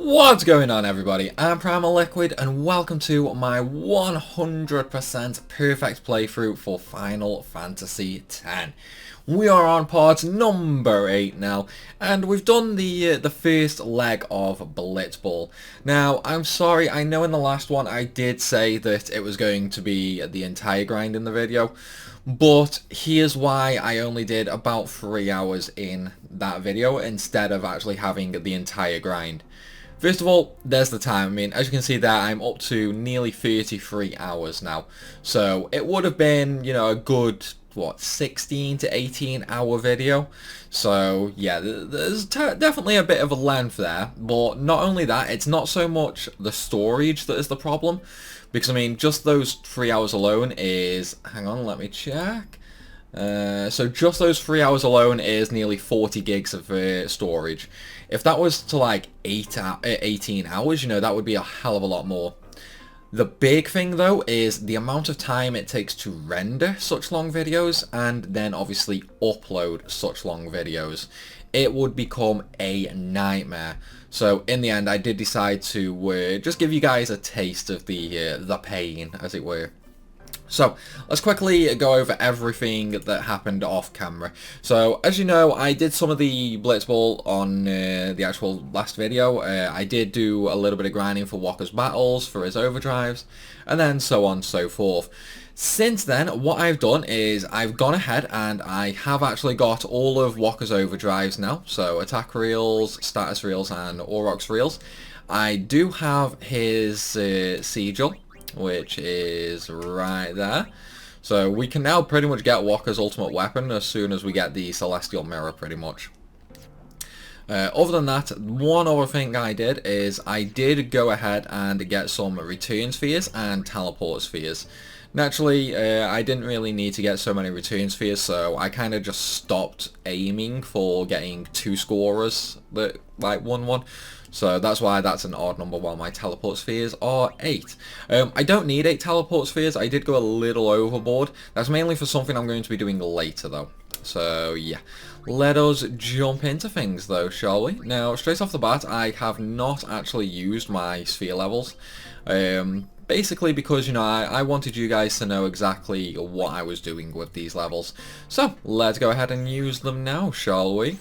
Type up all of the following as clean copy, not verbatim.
What's going on, everybody? I'm Primal Liquid and welcome to my 100% perfect playthrough for Final Fantasy X. We are on part number 8 now, and we've done the first leg of Blitzball. Now, I'm sorry, I know in the last one I did say that it was going to be the entire grind in the video, but here's why I only did about 3 hours in that video instead of actually having the entire grind. First of all, there's the time. I mean, as you can see there, I'm up to nearly 33 hours now. So it would have been, you know, a good, what, 16 to 18 hour video. So yeah, there's definitely a bit of a length there. But not only that, it's not so much the storage that is the problem. Because, I mean, just those 3 hours alone is... Hang on, let me check. So just those 3 hours alone is nearly 40 gigs of storage. If that was to like 18 hours, you know, that would be a hell of a lot more. The big thing though is the amount of time it takes to render such long videos and then obviously upload such long videos. It would become a nightmare. So in the end I did decide to just give you guys a taste of the pain, as it were. So, let's quickly go over everything that happened off camera. So, as you know, I did some of the Blitzball on the actual last video. I did do a little bit of grinding for Wakka's battles, for his overdrives, and then so on and so forth. Since then, what I've done is I've gone ahead and I have actually got all of Wakka's overdrives now. So, attack reels, status reels, and Aurochs reels. I do have his sigil, which is right there. So we can now pretty much get Wakka's ultimate weapon as soon as we get the Celestial Mirror, pretty much. Other than that, one other thing I did is I did go ahead and get some return spheres and teleport spheres. Naturally, I didn't really need to get so many return spheres, so I kind of just stopped aiming for getting 2 scorers that like 1-1. So that's why that's an odd number while my teleport spheres are 8. I don't need 8 teleport spheres. I did go a little overboard. That's mainly for something I'm going to be doing later though. So yeah, let us jump into things though, shall we? Now, straight off the bat, I have not actually used my sphere levels. Basically because, you know, I wanted you guys to know exactly what I was doing with these levels. So, let's go ahead and use them now, shall we?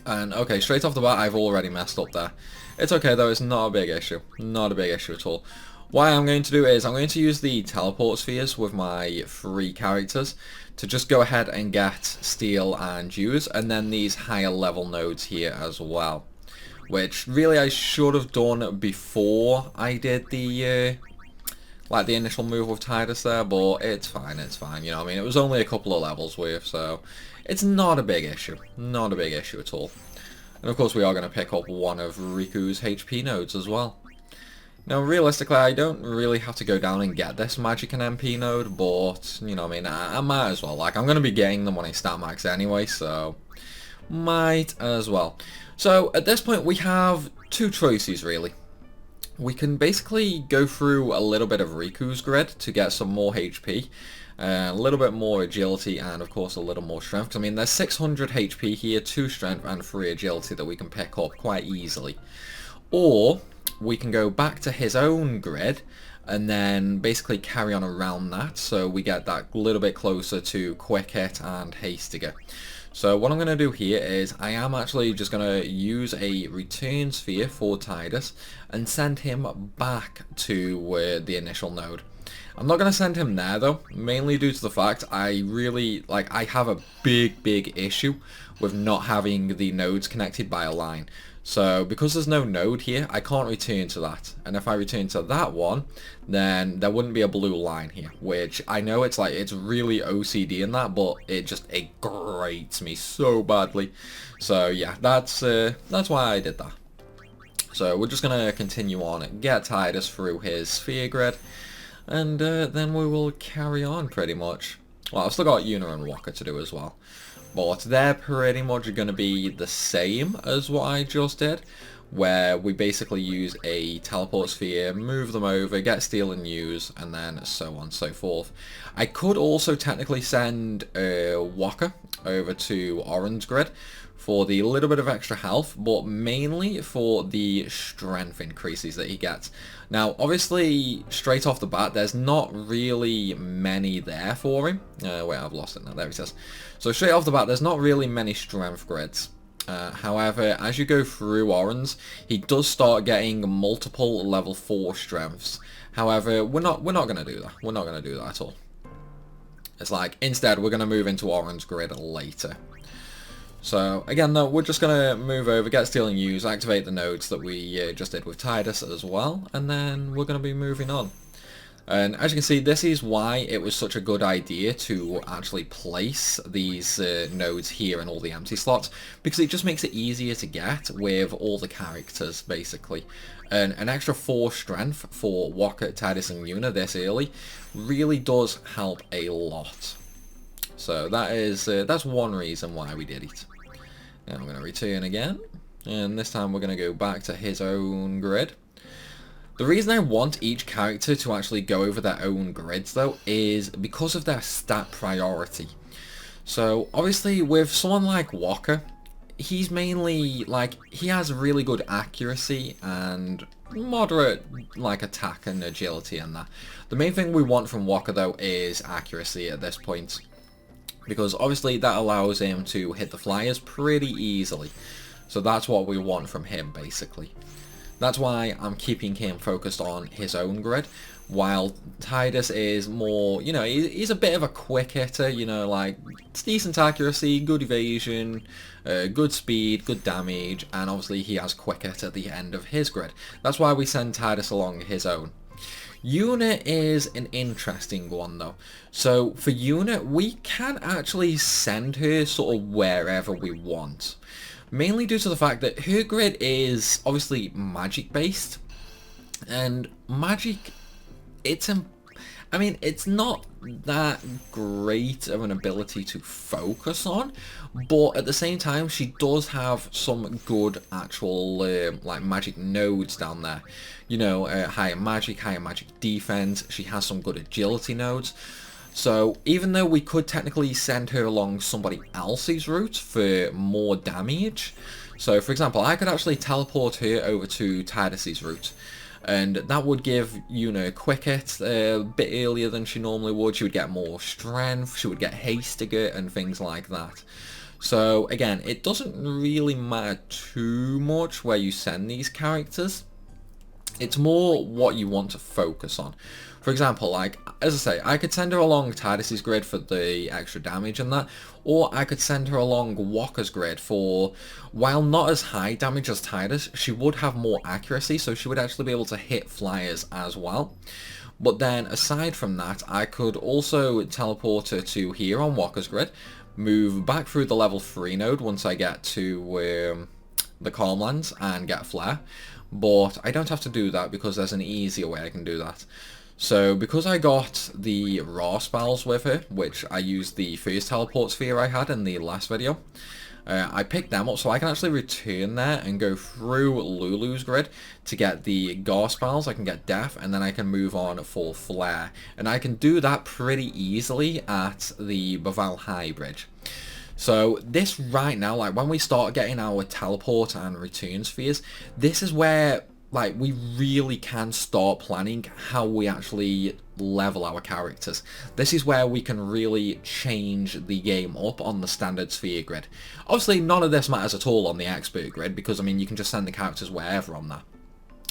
And okay, straight off the bat, I've already messed up there. It's okay though, it's not a big issue. Not a big issue at all. What I'm going to do is I'm going to use the teleport spheres with my 3 characters to just go ahead and get Steel and use, and then these higher level nodes here as well. Which really I should have done before I did the like the initial move with Tidus there, but it's fine, you know what I mean? It was only a couple of levels worth, so it's not a big issue. Not a big issue at all. And of course we are going to pick up one of Riku's HP nodes as well. Now realistically I don't really have to go down and get this magic and MP node, but you know what I mean, I might as well. Like, I'm going to be getting them when I start max anyway, so might as well. So at this point we have 2 choices really. We can basically go through a little bit of Riku's grid to get some more HP, a little bit more agility, and of course a little more strength. I mean, there's 600 HP here, 2 strength and 3 agility that we can pick up quite easily. Or we can go back to his own grid and then basically carry on around that, so we get that little bit closer to Quick Hit and Hastiger. So what I'm going to do here is I am actually just going to use a return sphere for Tidus and send him back to the initial node. I'm not going to send him there though, mainly due to the fact I have a big issue with not having the nodes connected by a line. So because there's no node here, I can't return to that. And if I return to that one, then there wouldn't be a blue line here, which I know it's really OCD in that, but it grates me so badly. So yeah, that's why I did that. So we're just gonna continue on and get Tidus through his sphere grid, and then we will carry on pretty much. Well, I've still got Yuna and Wakka to do as well. But they're pretty much going to be the same as what I just did, where we basically use a teleport sphere, move them over, get Steel and use, and then so on and so forth. I could also technically send Wakka over to Orange Grid for the little bit of extra health, but mainly for the strength increases that he gets. Now, obviously, straight off the bat, there's not really many there for him. Wait, I've lost it now. There it is. So straight off the bat, there's not really many strength grids. However, as you go through Orange, he does start getting multiple level 4 strengths. However, we're not going to do that. We're not going to do that at all. It's like, instead, we're going to move into Orange Grid later. So, again, though, we're just going to move over, get Steal and Use, activate the nodes that we just did with Tidus as well, and then we're going to be moving on. And as you can see, this is why it was such a good idea to actually place these nodes here in all the empty slots, because it just makes it easier to get with all the characters, basically. And an extra 4 strength for Waka, Tidus and Yuna this early really does help a lot. So that is that's one reason why we did it. Now I'm going to return again, and this time we're going to go back to his own grid. The reason I want each character to actually go over their own grids though is because of their stat priority. So obviously with someone like Waka, he's mainly like, he has really good accuracy and moderate like attack and agility and that. The main thing we want from Waka though is accuracy at this point, because obviously that allows him to hit the flyers pretty easily. So that's what we want from him basically. That's why I'm keeping him focused on his own grid, while Tidus is more, you know, he's a bit of a quick hitter, you know, like decent accuracy, good evasion, good speed, good damage, and obviously he has quick hit at the end of his grid. That's why we send Tidus along his own. Yuna is an interesting one though. So for Yuna, we can actually send her sort of wherever we want. Mainly due to the fact that her grid is obviously magic based, and magic, I mean, it's not that great of an ability to focus on, but at the same time she does have some good actual like magic nodes down there. You know, higher magic defense. She has some good agility nodes. So even though we could technically send her along somebody else's route for more damage, so for example, I could actually teleport her over to Tidus's route, and that would give Yuna a quick hit a bit earlier than she normally would. She would get more strength, she would get hastier and things like that. So again, it doesn't really matter too much where you send these characters. It's more what you want to focus on. For example, like, as I say, I could send her along Tidus's grid for the extra damage and that, or I could send her along Waka's grid for, while not as high damage as Tidus, she would have more accuracy, so she would actually be able to hit flyers as well. But then, aside from that, I could also teleport her to here on Waka's grid, move back through the level 3 node once I get to the Calmlands and get Flare. But I don't have to do that because there's an easier way I can do that. So because I got the raw spells with her, which I used the first teleport sphere I had in the last video, I picked them up so I can actually return there and go through Lulu's grid to get the Gar spells. I can get Death, and then I can move on for Flare. And I can do that pretty easily at the Baval High Bridge. So this right now, like when we start getting our teleport and return spheres, this is where like we really can start planning how we actually level our characters. This is where we can really change the game up on the standard sphere grid. Obviously none of this matters at all on the expert grid, because I mean you can just send the characters wherever on that.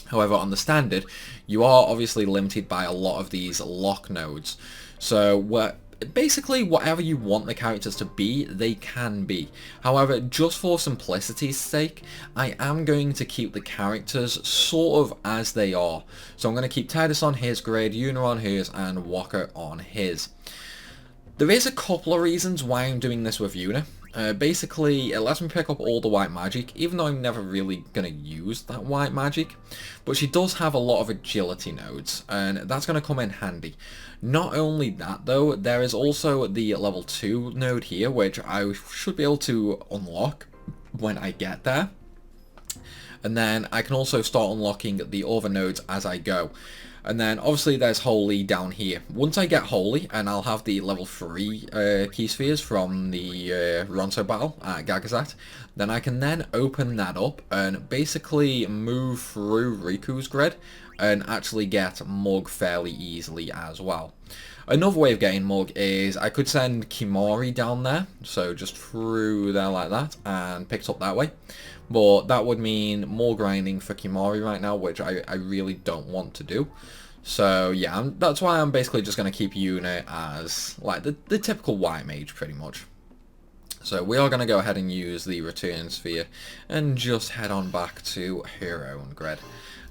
However, on the standard, you are obviously limited by a lot of these lock nodes. So basically whatever you want the characters to be, they can be. However, just for simplicity's sake, I am going to keep the characters sort of as they are. So I'm going to keep Tidus on his grid, Yuna on hers, and Waka on his. There is a couple of reasons why I'm doing this with Yuna. Basically, it lets me pick up all the white magic, even though I'm never really going to use that white magic. But she does have a lot of agility nodes, and that's going to come in handy. Not only that though, there is also the level 2 node here, which I should be able to unlock when I get there. And then I can also start unlocking the other nodes as I go. And then obviously there's Holy down here. Once I get Holy, and I'll have the level 3 key spheres from the Ronto battle at Gagazat, then I can then open that up and basically move through Riku's grid and actually get Mug fairly easily as well. Another way of getting Mug is I could send Kimori down there, so just through there like that, and picked up that way. But that would mean more grinding for Kimori right now, which I really don't want to do. So yeah, that's why I'm basically just going to keep Yuna as like the typical white mage pretty much. So we are going to go ahead and use the return sphere and just head on back to her own grid.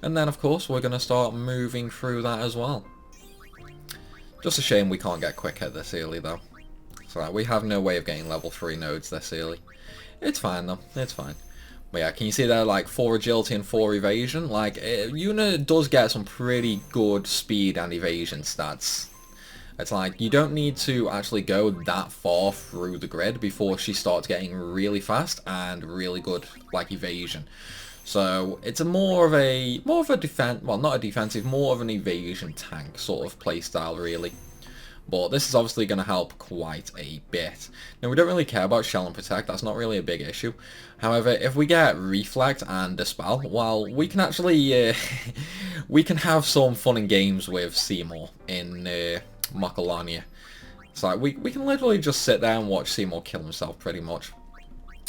And then of course we're going to start moving through that as well. Just a shame we can't get quick hit this early though. So we have no way of getting level 3 nodes this early. It's fine though, it's fine. But yeah, can you see there, like 4 agility and 4 evasion? Like, Yuna does get some pretty good speed and evasion stats. It's like, you don't need to actually go that far through the grid before she starts getting really fast and really good, like, evasion. So, it's more of a defense, well, not a defensive, more of an evasion tank sort of playstyle, really. But this is obviously going to help quite a bit. Now, we don't really care about Shell and Protect, that's not really a big issue. However, if we get Reflect and Dispel, well, we can actually, we can have some fun and games with Seymour in Macalania. It's like, we can literally just sit there and watch Seymour kill himself, pretty much.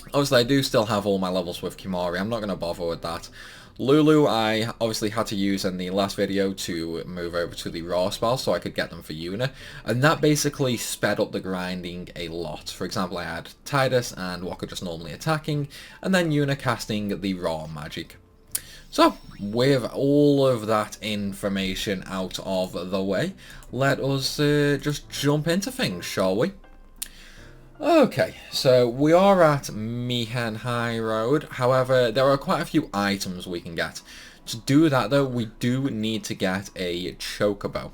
Obviously, I do still have all my levels with Kimari, I'm not going to bother with that. Lulu, I obviously had to use in the last video to move over to the raw spell so I could get them for Yuna, and that basically sped up the grinding a lot. For example, I had Tidus and Waka just normally attacking, and then Yuna casting the raw magic. So, with all of that information out of the way, let us just jump into things, shall we? Okay, so we are at Mihen High Road. However, there are quite a few items we can get. To do that though, we do need to get a Chocobo,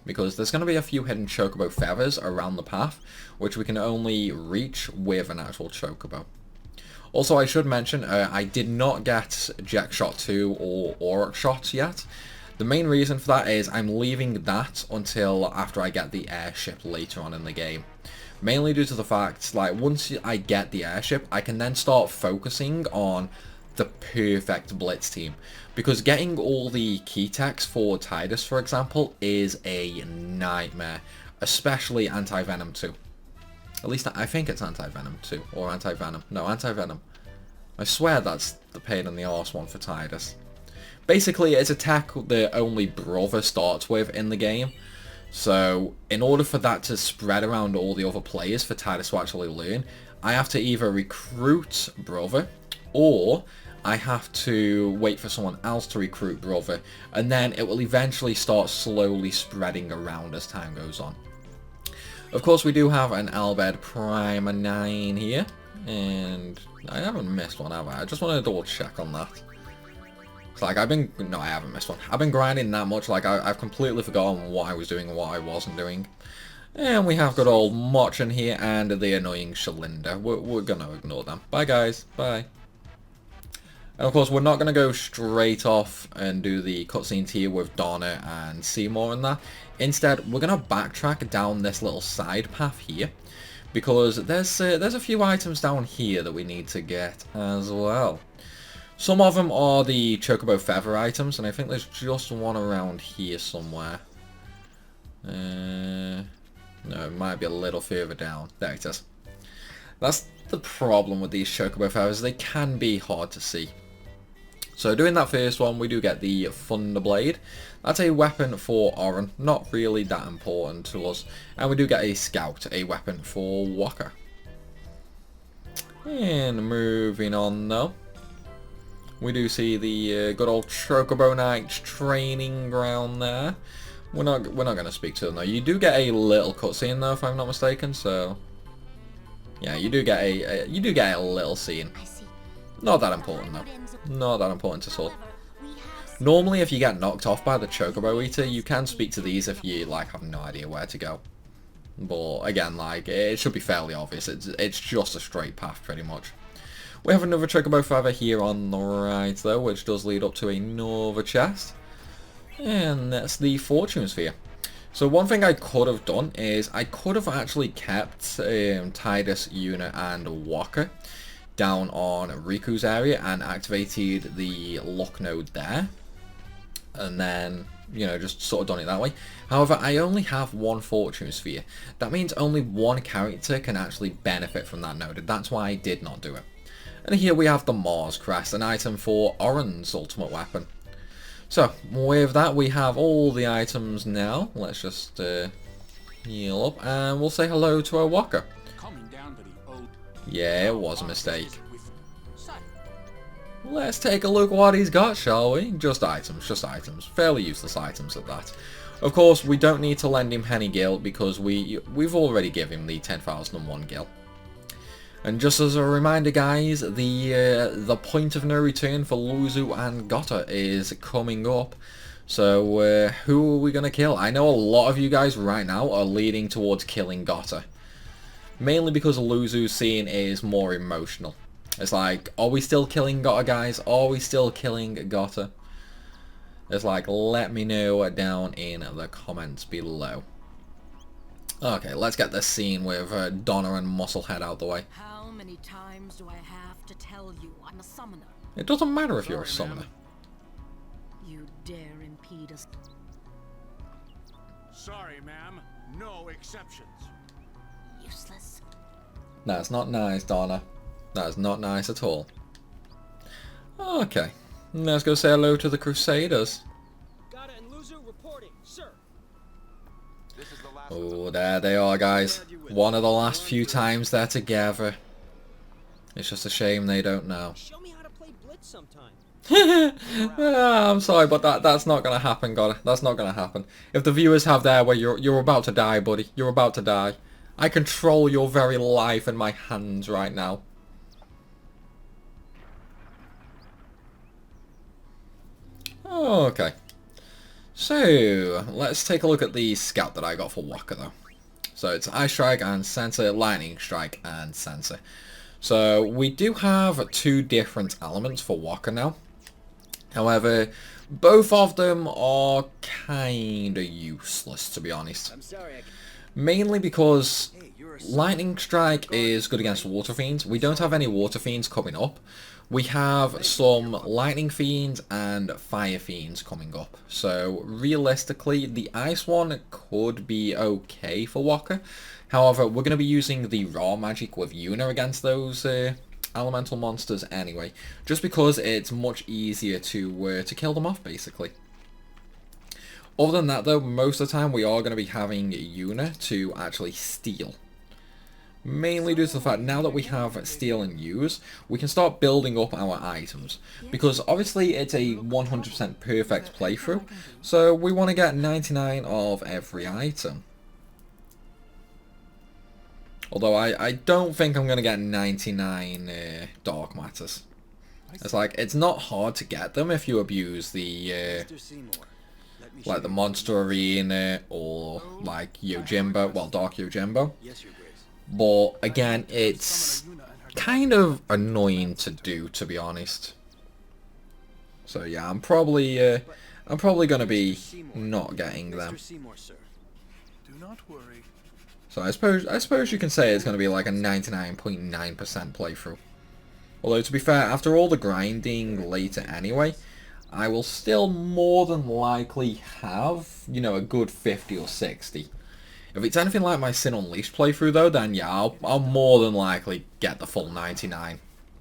because there's going to be a few hidden Chocobo feathers around the path, which we can only reach with an actual Chocobo. Also, I should mention, I did not get Jack Shot 2 or Auroch Shot yet. The main reason for that is I'm leaving that until after I get the airship later on in the game. Mainly due to the fact, like, once I get the airship, I can then start focusing on the perfect blitz team. Because getting all the key techs for Tidus, for example, is a nightmare. Especially Anti-Venom 2. At least I think it's Anti-Venom 2, or Anti-Venom. No, Anti-Venom. I swear that's the pain in the arse one for Tidus. Basically, it's a tech that only Brother starts with in the game. So, in order for that to spread around all the other players for Tidus to actually learn, I have to either recruit Brother, or I have to wait for someone else to recruit Brother, and then it will eventually start slowly spreading around as time goes on. Of course, we do have an Albed Prima 9 here, and I haven't missed one, have I? I just want to double check on that. Like, no, I haven't missed one. I've been grinding that much, like, I've completely forgotten what I was doing and what I wasn't doing. And we have got old Moch in here and the annoying Shalinda. We're gonna ignore them. Bye, guys. Bye. And of course, we're not gonna go straight off and do the cutscenes here with Donna and Seymour and that. Instead, we're gonna backtrack down this little side path here, because there's a few items down here that we need to get as well. Some of them are the Chocobo Feather items, and I think there's just one around here somewhere. No, it might be a little further down. There it is. That's the problem with these Chocobo Feathers, they can be hard to see. So doing that first one, we do get the Thunderblade. That's a weapon for Oren, not really that important to us. And we do get a Scout, a weapon for Waka. And moving on though. We do see the good old Chocobo Knights training ground there. We're not going to speak to them though. You do get a little cutscene though, if I'm not mistaken. So yeah, you do get a little scene. Not that important though. Not that important at all. Normally, if you get knocked off by the Chocobo Eater, you can speak to these if you like have no idea where to go. But again, like, it should be fairly obvious. It's just a straight path pretty much. We have another Chocobo Feather here on the right though, which does lead up to another chest. And that's the fortune sphere. So one thing I could have done is I could have actually kept Titus, Yuna and Walker down on Riku's area and activated the lock node there. And then, you know, just sort of done it that way. However, I only have one fortune sphere. That means only one character can actually benefit from that node, and that's why I did not do it. And here we have the Mars Crest, an item for Oren's ultimate weapon. So, with that, we have all the items now. Let's just heal up, and we'll say hello to our Walker. Yeah, it was a mistake. Let's take a look what he's got, shall we? Just items. Fairly useless items at that. Of course, we don't need to lend him any gil because we've already given him the 10,001 gil. And just as a reminder, guys, the point of no return for Luzu and Gotta is coming up. So who are we going to kill? I know a lot of you guys right now are leaning towards killing Gotta. Mainly because Luzu's scene is more emotional. It's like, are we still killing Gotta, guys? Are we still killing Gotta? It's like, let me know down in the comments below. Okay, let's get this scene with Donna and Musclehead out the way. How many times do I have to tell you I'm a summoner? It doesn't matter if you're a summoner. You dare impede us? Sorry, ma'am. No exceptions. Useless. That's not nice, Donna. That's not nice at all. Okay, let's go say hello to the Crusaders. Gotta and Luzu reporting, sir. Oh, there they are, guys. One of the last few times they're together. It's just a shame they don't know. Show me how to play Blitz sometime. I'm sorry, but that's not gonna happen, Gotta. That's not gonna happen. If the viewers have there where you're about to die, buddy, you're about to die. I control your very life in my hands right now. Okay. So, let's take a look at the scout that I got for Walker, though. So, it's Ice Strike and Sensor, Lightning Strike and Sensor. So, we do have two different elements for Walker now. However, both of them are kinda useless, to be honest. Mainly because Lightning Strike is good against Water Fiends. We don't have any Water Fiends coming up. We have some Lightning Fiends and Fire Fiends coming up. So realistically, the Ice one could be okay for Walker. However, we're going to be using the Raw Magic with Yuna against those elemental monsters anyway. Just because it's much easier to kill them off, basically. Other than that, though, most of the time we are going to be having Yuna to actually steal. Mainly due to the fact now that we have steal and use, we can start building up our items. Because obviously it's a 100% perfect playthrough, so we want to get 99 of every item. Although I don't think I'm going to get 99 Dark Matters. It's like, it's not hard to get them if you abuse the like the Monster Arena or like Yojimbo, well, Dark Yojimbo. But again, it's kind of annoying to do, to be honest. So yeah, I'm probably gonna be not getting them. Do not worry. So I suppose you can say it's gonna be like a 99.9% playthrough. Although to be fair, after all the grinding later anyway, I will still more than likely have, you know, a good 50 or 60. If it's anything like my Sin Unleashed playthrough though, then yeah, I'll more than likely get the full 99.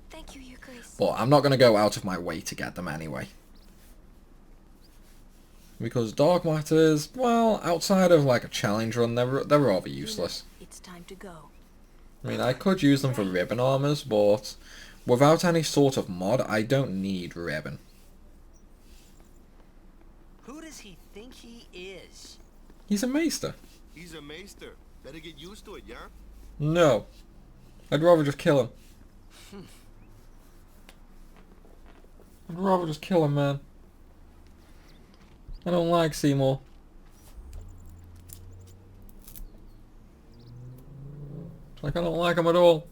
Thank you, Your Grace. But I'm not going to go out of my way to get them anyway. Because Dark Matters, well, outside of like a challenge run, they're rather useless. It's time to go. I mean, I could use them for ribbon armors, but without any sort of mod, I don't need ribbon. Who does he think he is? He's a maester. He's a maester. Better get used to it, yeah? No. I'd rather just kill him. I'd rather just kill him, man. I don't like Seymour. It's like I don't like him at all.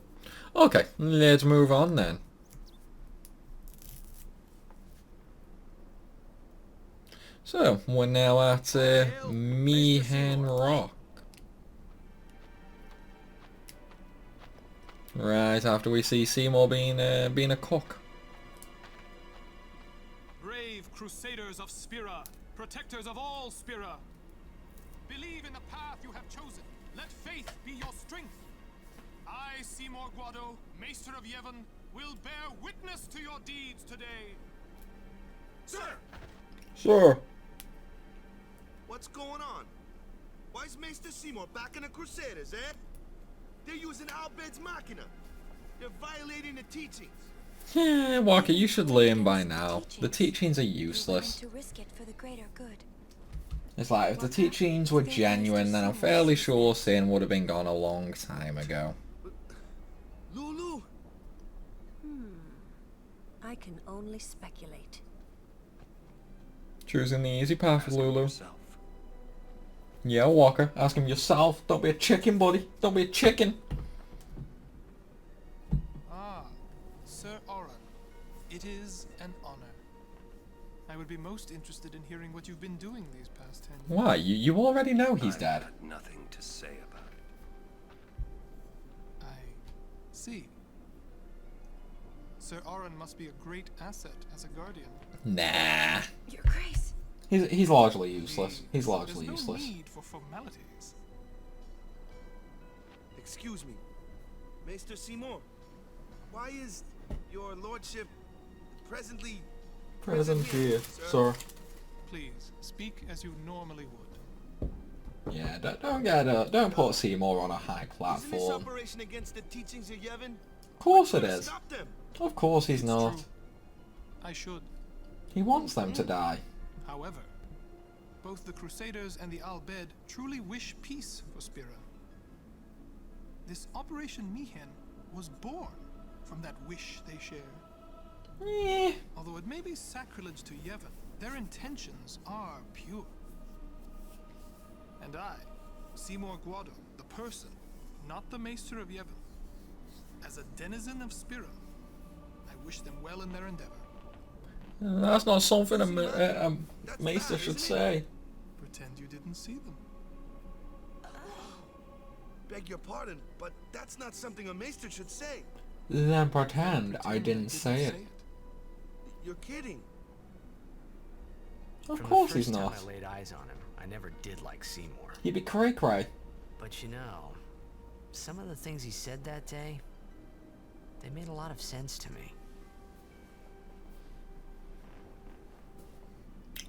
Okay, let's move on then. So, we're now at Meehan Rock. Right after we see Seymour being a cook. Brave crusaders of Spira, protectors of all Spira. Believe in the path you have chosen. Let faith be your strength. I, Seymour Guado, Maester of Yevon, will bear witness to your deeds today. Sir! Sure. What's going on? Why is Maester Seymour back in the Crusaders, eh? They're using Albed's Machina. They're violating the teachings. Yeah, Walker, you should learn by now. The teachings are useless. To risk it for the greater good. It's like, if the teachings were genuine, then I'm fairly sure Sin would have been gone a long time ago. Lulu? I can only speculate. Choosing the easy path, Lulu. Yeah, Walker, ask him yourself. Don't be a chicken, buddy. Don't be a chicken. Ah, Sir Oran, it is an honor. I would be most interested in hearing what you've been doing these past 10 years. Why? You already know he's dead. Nothing to say about it. I see. Sir Oran must be a great asset as a guardian. Nah. Your Grace. He's largely useless. He's largely There's no useless. need for formalities. Excuse me. Maester Seymour, why is your lordship presently Present here, sir. Please, speak as you normally would. Yeah, don't put Seymour on a high Isn't this platform. operation against the teachings of Yevon? Of course it Gotta is. Stop them. Of course he's It's not. true. I should. He wants them to die. However, both the Crusaders and the Al-Bed truly wish peace for Spira. This Operation Mihen was born from that wish they share. Eh. Although it may be sacrilege to Yevon, their intentions are pure. And I, Seymour Guado, the person, not the Maester of Yevon, as a denizen of Spira, I wish them well in their endeavor. That's not something a maester should say. Pretend you didn't see them. Beg your pardon, but that's not something a maester should say. Then pretend I Pretend didn't say it. You're kidding. Of From course the first he's time not. I laid eyes on him, I never did like Seymour. He'd be cray-cray. But you know, some of the things he said that day, they made a lot of sense to me.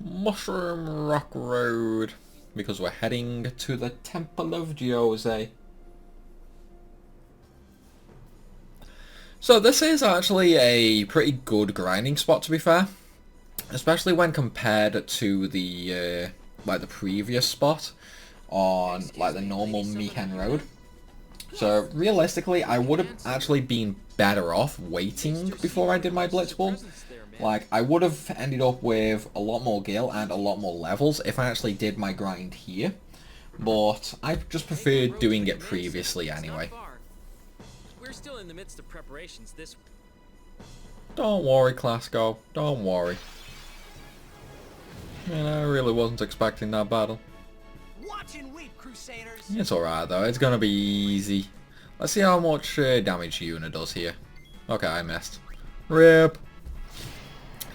Mushroom Rock Road. Because we're heading to the Temple of Jose. So this is actually a pretty good grinding spot, to be fair. Especially when compared to the like the previous spot on like the normal Meehan Road. So realistically, I would have actually been better off waiting before I did my Blitzball. Like, I would have ended up with a lot more gil and a lot more levels if I actually did my grind here. But I just preferred doing it previously anyway. We're still in the midst of preparations this week. Don't worry, Clasko. Don't worry. Man, I really wasn't expecting that battle. Watch and weep, Crusaders! It's alright though, it's gonna be easy. Let's see how much damage Yuna does here. Okay, I missed. RIP!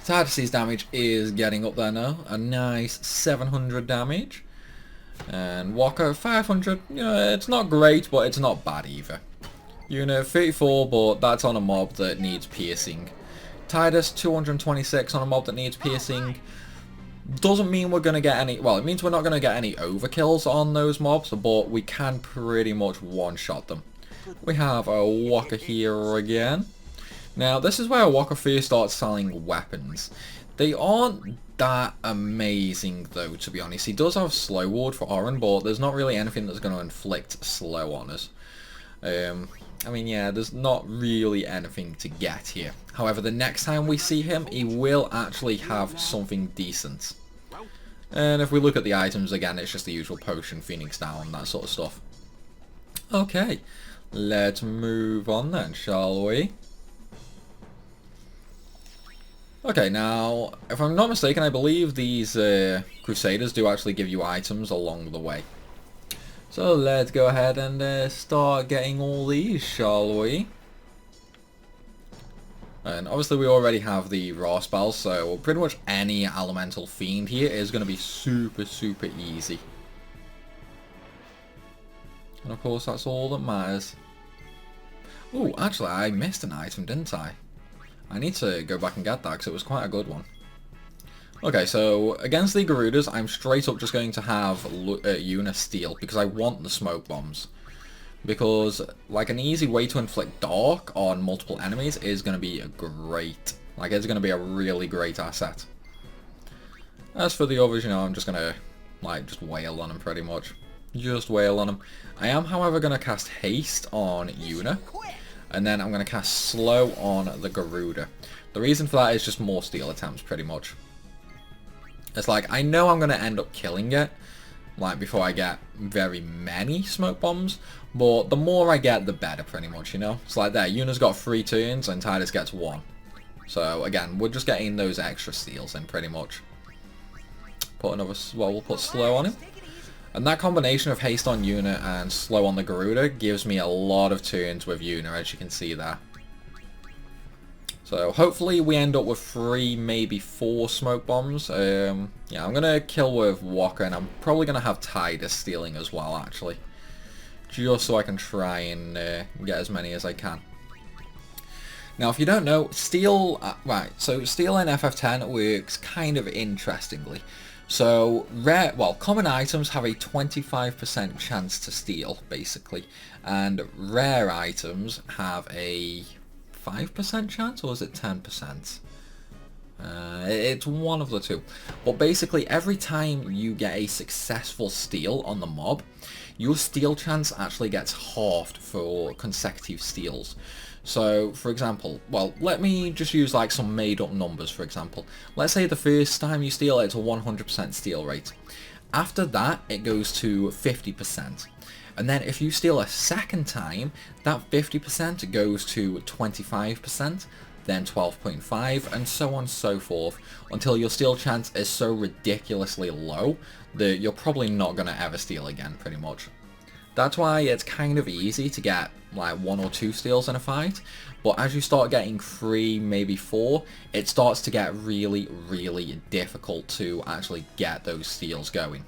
Titus's damage is getting up there now. A nice 700 damage. And Walker 500. You know, it's not great, but it's not bad either. Yuna 34, but that's on a mob that needs piercing. Titus 226 on a mob that needs piercing. Doesn't mean we're going to get any... Well, it means we're not going to get any overkills on those mobs, but we can pretty much one-shot them. We have a Walker here again. Now, this is where Walker first starts selling weapons. They aren't that amazing, though, to be honest. He does have Slow Ward for Oran, but there's not really anything that's going to inflict slow on us. I mean, yeah, there's not really anything to get here. However, the next time we see him, he will actually have something decent. And if we look at the items again, it's just the usual potion, Phoenix Down, that sort of stuff. Okay, let's move on then, shall we? Okay, now, if I'm not mistaken, I believe these Crusaders do actually give you items along the way. So let's go ahead and start getting all these, shall we? And obviously we already have the raw spells, so pretty much any elemental fiend here is going to be super, super easy. And of course that's all that matters. Oh, actually I missed an item, didn't I? I need to go back and get that because it was quite a good one. Okay, so against the Garudas, I'm straight up just going to have Yuna steal because I want the smoke bombs. Because, like, an easy way to inflict dark on multiple enemies is going to be great. Like, it's going to be a really great asset. As for the others, you know, I'm just going to, like, just wail on them pretty much. Just wail on them. I am, however, going to cast haste on Yuna. And then I'm going to cast slow on the Garuda. The reason for that is just more steal attempts, pretty much. It's like, I know I'm going to end up killing it, like, before I get very many smoke bombs, but the more I get, the better, pretty much, you know? It's like there, Yuna's got 3 turns, and Tidus gets 1. So, again, we're just getting those extra steals in, pretty much. Put another, well, we'll put slow on him. And that combination of haste on Yuna and slow on the Garuda gives me a lot of turns with Yuna, as you can see there. So hopefully we end up with 3, maybe 4 smoke bombs. Yeah, I'm going to kill with Walker, and I'm probably going to have Tidus stealing as well, actually. Just so I can try and get as many as I can. Now, if you don't know, steal... right, so steal in FF10 works kind of interestingly. So, common items have a 25% chance to steal, basically. And rare items have a 5% chance, or is it 10%? It's one of the two. But basically, every time you get a successful steal on the mob, your steal chance actually gets halved for consecutive steals. So, for example, well, let me just use like some made up numbers, for example. Let's say the first time you steal, it's a 100% steal rate. After that, it goes to 50%. And then if you steal a second time, that 50% goes to 25%, then 12.5, and so on and so forth, until your steal chance is so ridiculously low that you're probably not going to ever steal again, pretty much. That's why it's kind of easy to get like 1 or 2 steals in a fight, but as you start getting 3, maybe 4, it starts to get really, really difficult to actually get those steals going.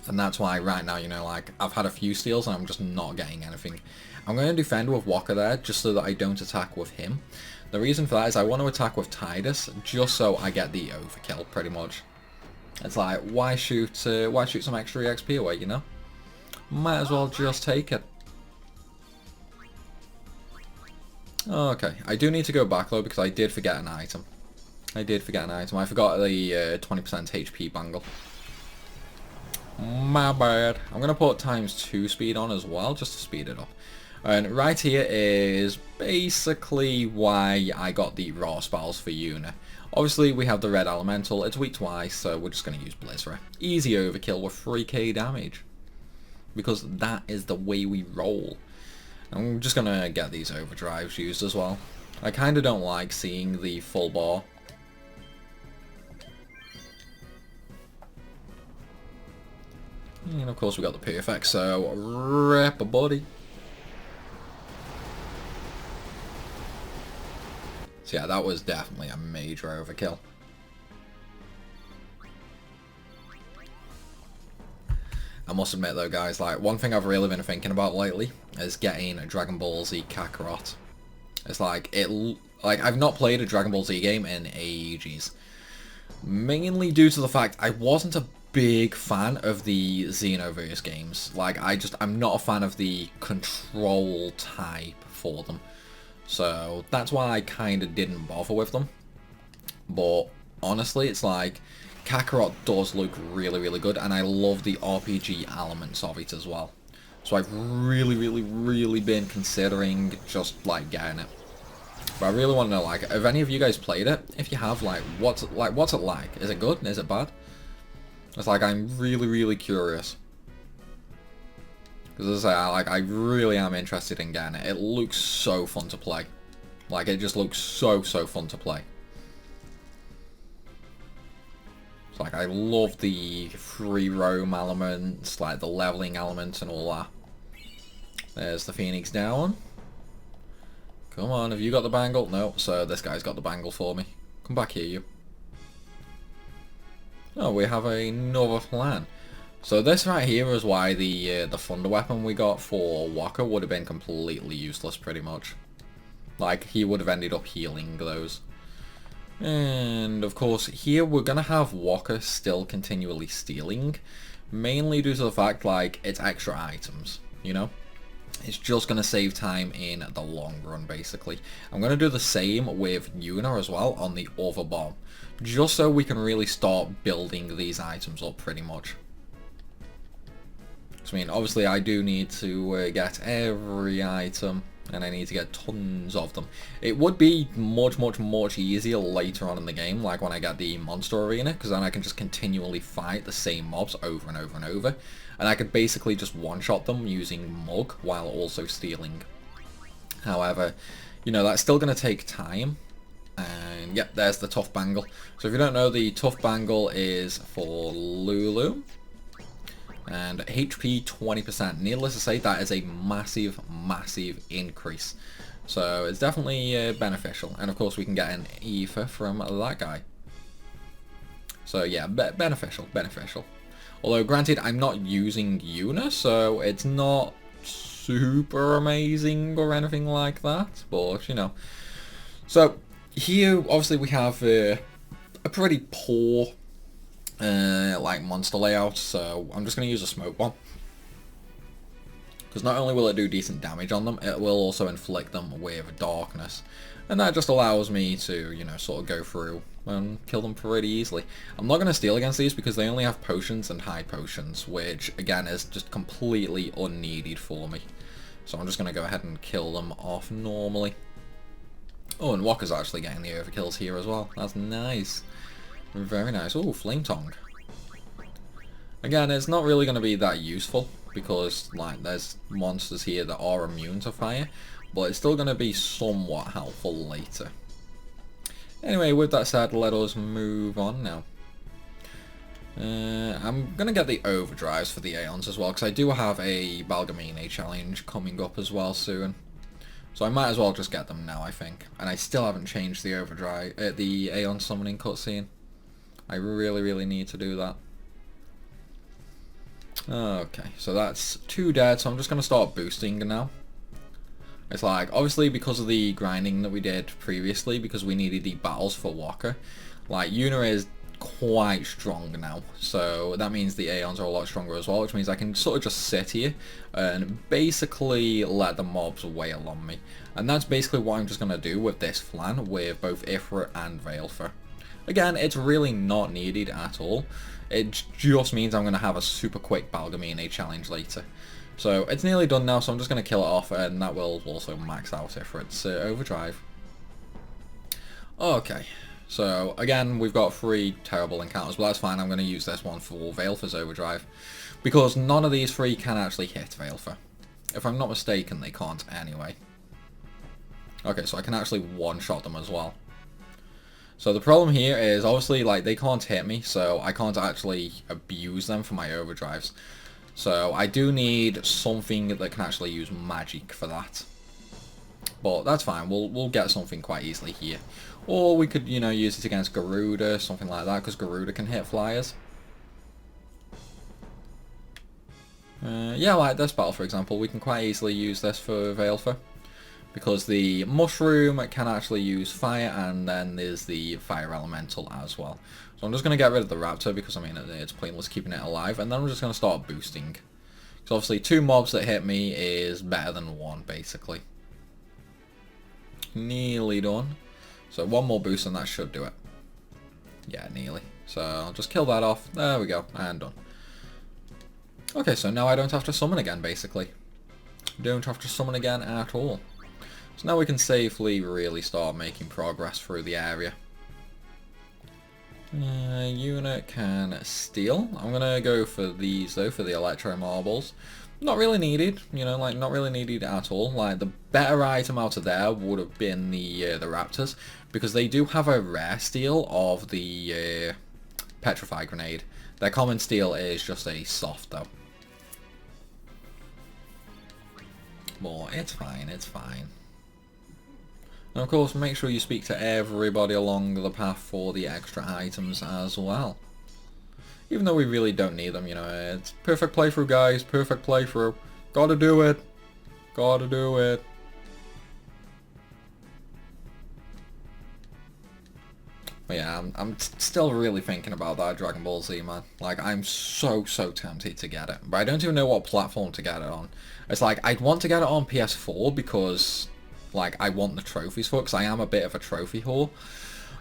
And that's why right now, you know, like, I've had a few steals and I'm just not getting anything. I'm going to defend with Walker there, just so that I don't attack with him. The reason for that is I want to attack with Tidus, just so I get the overkill, pretty much. It's like, why shoot some extra XP away, you know? Might as well just take it. Okay, I do need to go back though because I did forget an item. I forgot the 20% HP bangle. My bad. I'm going to put ×2 speed on as well, just to speed it up. And right here is basically why I got the raw spells for Yuna. Obviously we have the red elemental, it's weak to ice, so we're just going to use Blizzard. Easy overkill with 3k damage. Because that is the way we roll. I'm just going to get these overdrives used as well. I kind of don't like seeing the full bar. And of course we got the perfect, so rip a body. So yeah, that was definitely a major overkill. I must admit though guys, like, one thing I've really been thinking about lately is getting a Dragon Ball Z Kakarot. It's like, I've not played a Dragon Ball Z game in ages. Mainly due to the fact I wasn't a big fan of the Xenoverse games. Like, I'm not a fan of the control type for them. So that's why I kind of didn't bother with them. But honestly, it's like, Kakarot does look really, really good, and I love the RPG elements of it as well. So I've really, really, really been considering just, like, getting it. But I really want to know, like, have any of you guys played it? If you have, like, what's it like? Is it good? Is it bad? It's like, I'm really, really curious. Because as I say, like, I really am interested in getting it. It looks so fun to play. Like, it just looks so, so fun to play. So like, I love the free roam elements, like the leveling elements and all that. There's the Phoenix down. Come on, have you got the bangle? No, so this guy's got the bangle for me. Come back here, you. Oh, we have another plan. So this right here is why the thunder weapon we got for Walker would have been completely useless, pretty much. Like, he would have ended up healing those. And, of course, here we're going to have Walker still continually stealing. Mainly due to the fact, like, it's extra items, you know? It's just going to save time in the long run, basically. I'm going to do the same with Yuna as well on the other bomb. Just so we can really start building these items up, pretty much. So, I mean, obviously I do need to get every item, and I need to get tons of them. It would be much easier later on in the game, like when I get the monster arena, because then I can just continually fight the same mobs over and over and over. And I could basically just one-shot them using Mug while also stealing. However, you know, that's still going to take time. And yep, there's the tough bangle. So if you don't know, the tough bangle is for Lulu. And HP 20%. Needless to say, that is a massive increase. So it's definitely beneficial. And of course we can get an ether from that guy. So yeah, beneficial. Although granted, I'm not using Yuna, so it's not super amazing or anything like that. But, you know. So here, obviously we have a pretty poor like monster layout, so I'm just going to use a smoke bomb. Because not only will it do decent damage on them, it will also inflict them with darkness. And that just allows me to, you know, sort of go through and kill them pretty easily. I'm not going to steal against these because they only have potions and high potions, which again is just completely unneeded for me. So I'm just going to go ahead and kill them off normally. Oh, and Walker's actually getting the overkills here as well. That's nice. Very nice. Oh, Flame Tongue. Again, it's not really going to be that useful because, like, there's monsters here that are immune to fire, but it's still going to be somewhat helpful later. Anyway, with that said, let us move on now. I'm going to get the overdrives for the Aeons as well, because I do have a Balgamine challenge coming up as well soon. So I might as well just get them now, I think. And I still haven't changed the overdrive, the Aeon summoning cutscene. I really need to do that. Okay, so that's 2 dead, so I'm just going to start boosting now. It's like, obviously because of the grinding that we did previously, because we needed the battles for Walker, like, Yuna is quite strong now, so that means the Aeons are a lot stronger as well, which means I can sort of just sit here and basically let the mobs wail on me. And that's basically what I'm just going to do with this flan with both Ifrit and Valefor. Again, it's really not needed at all. It just means I'm going to have a super quick Balgamine challenge later. So it's nearly done now, so I'm just going to kill it off, and that will also max out Ifrit's overdrive. Okay, so again, we've got 3 terrible encounters, but that's fine. I'm going to use this one for Valefor's overdrive, because none of these 3 can actually hit Valefor. If I'm not mistaken, they can't anyway. Okay, so I can actually one-shot them as well. So the problem here is, obviously, like, they can't hit me, so I can't actually abuse them for my overdrives. So I do need something that can actually use magic for that. But that's fine, we'll get something quite easily here. Or we could, you know, use it against Garuda, something like that, because Garuda can hit flyers. Yeah, like this battle, for example, we can quite easily use this for Valefor. Because the mushroom can actually use fire, and then there's the fire elemental as well. So I'm just going to get rid of the raptor because, I mean, it's pointless keeping it alive. And then I'm just going to start boosting. So obviously 2 mobs that hit me is better than 1, basically. Nearly done. So 1 more boost and that should do it. Yeah, nearly. So I'll just kill that off. There we go. And done. Okay, so now I don't have to summon again, basically. Don't have to summon again at all. So now we can safely really start making progress through the area. Unit can steal. I'm going to go for these though, for the electro marbles. Not really needed, you know, like not really needed at all. Like the better item out of there would have been the raptors, because they do have a rare steal of the Petrify Grenade. Their common steel is just a soft though. But it's fine, it's fine. And of course, make sure you speak to everybody along the path for the extra items as well. Even though we really don't need them, you know, it's perfect playthrough, guys, perfect playthrough. Gotta do it. Gotta do it. But yeah, I'm still really thinking about that Dragon Ball Z, man. Like, I'm so tempted to get it. But I don't even know what platform to get it on. It's like, I'd want to get it on PS4 because, like, I want the trophies for it, because I am a bit of a trophy whore.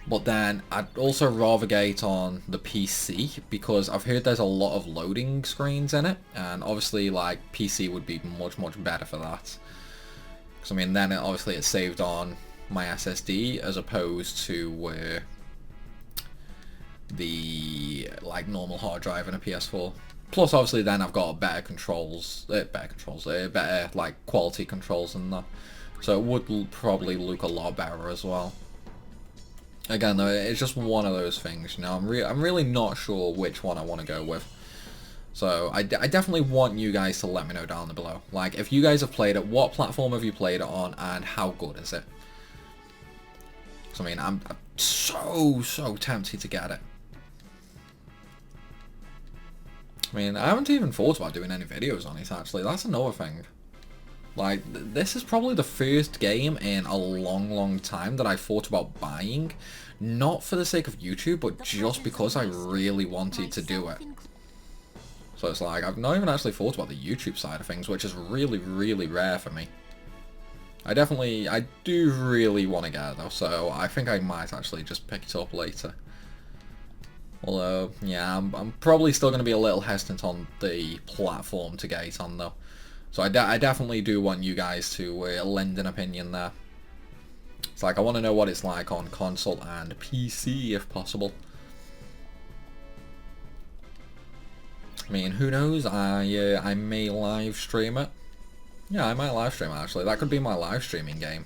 But then, I'd also rather get it on the PC, because I've heard there's a lot of loading screens in it. And obviously, like, PC would be much better for that. Because, I mean, then obviously it's saved on my SSD, as opposed to the like normal hard drive in a PS4. Plus obviously then I've got better like quality controls and that, so it would probably look a lot better as well. Again though, it's just one of those things, you know. I'm really not sure which one I want to go with, so I definitely want you guys to let me know down below. Like, if you guys have played it, what platform have you played it on, and how good is it? So I mean, I'm so tempted to get it. I mean, I haven't even thought about doing any videos on it, actually. That's another thing. Like, this is probably the first game in a long time that I thought about buying. Not for the sake of YouTube, but just because I really wanted to do it. So it's like, I've not even actually thought about the YouTube side of things, which is really rare for me. I do really want to get it though, so I think I might actually just pick it up later. Although, yeah, I'm probably still going to be a little hesitant on the platform to get it on though. So I definitely do want you guys to lend an opinion there. It's like, I want to know what it's like on console and PC if possible. I mean, who knows, I may live stream it. Yeah, I might live stream it actually. That could be my live streaming game.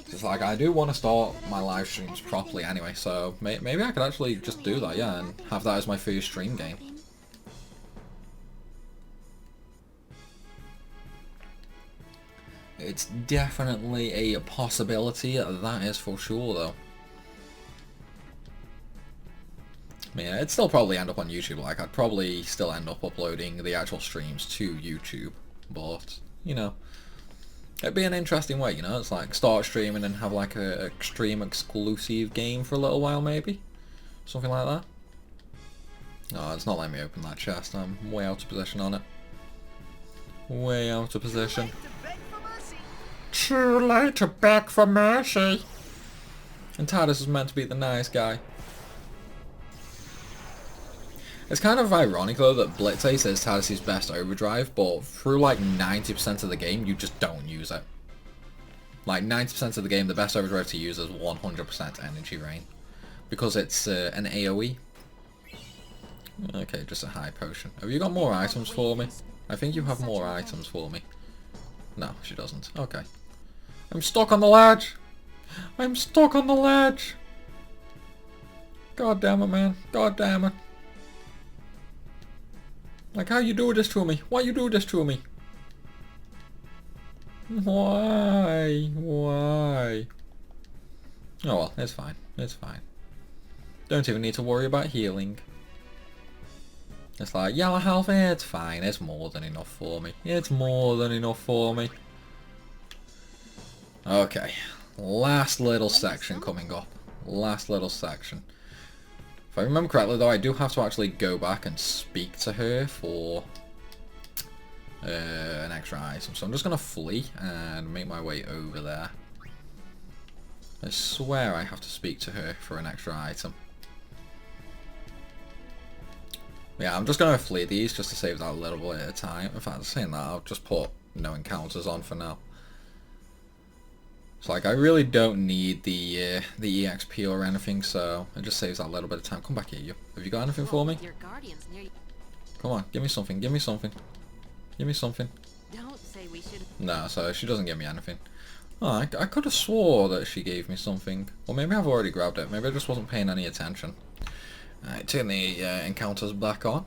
It's like, I do want to start my live streams properly anyway, so maybe I could actually just do that, yeah, and have that as my first stream game. It's definitely a possibility, that is for sure though. I mean, it'd still probably end up on YouTube. Like, I'd probably still end up uploading the actual streams to YouTube, but, you know, it'd be an interesting way, you know. It's like, start streaming and have like a stream exclusive game for a little while, maybe, something like that. Oh, it's not letting me open that chest. I'm way out of position on it. Way out of position. Too late to beg for mercy. And Titus is meant to be the nice guy. It's kind of ironic though that Blitz Ace is Titus' best overdrive, but through like 90% of the game you just don't use it. Like 90% of the game the best overdrive to use is 100% energy rain. Because it's an AoE. Okay, just a high potion. Have you got more items for me? I think you have more items for me. No, she doesn't. Okay. I'm stuck on the ledge! I'm stuck on the ledge! God damn it, man. God damn it. Like, how you do this to me? Why you do this to me? Why? Why? Oh well, it's fine. It's fine. Don't even need to worry about healing. It's like, yellow health, it's fine. It's more than enough for me. It's more than enough for me. Okay. Last little section coming up. Last little section. If I remember correctly though, I do have to actually go back and speak to her for an extra item. So I'm just going to flee and make my way over there. I swear I have to speak to her for an extra item. Yeah, I'm just going to flee these just to save that little bit of time. In fact, saying that, I'll just put no encounters on for now. It's like, I really don't need the EXP or anything, so it just saves that little bit of time. Come back here, you. Have you got anything for me? Come on, give me something, give me something. Give me something. Don't say we should. No, so she doesn't give me anything. Oh, I could have swore that she gave me something. Or maybe I've already grabbed it. Maybe I just wasn't paying any attention. Alright, turn the encounters back on.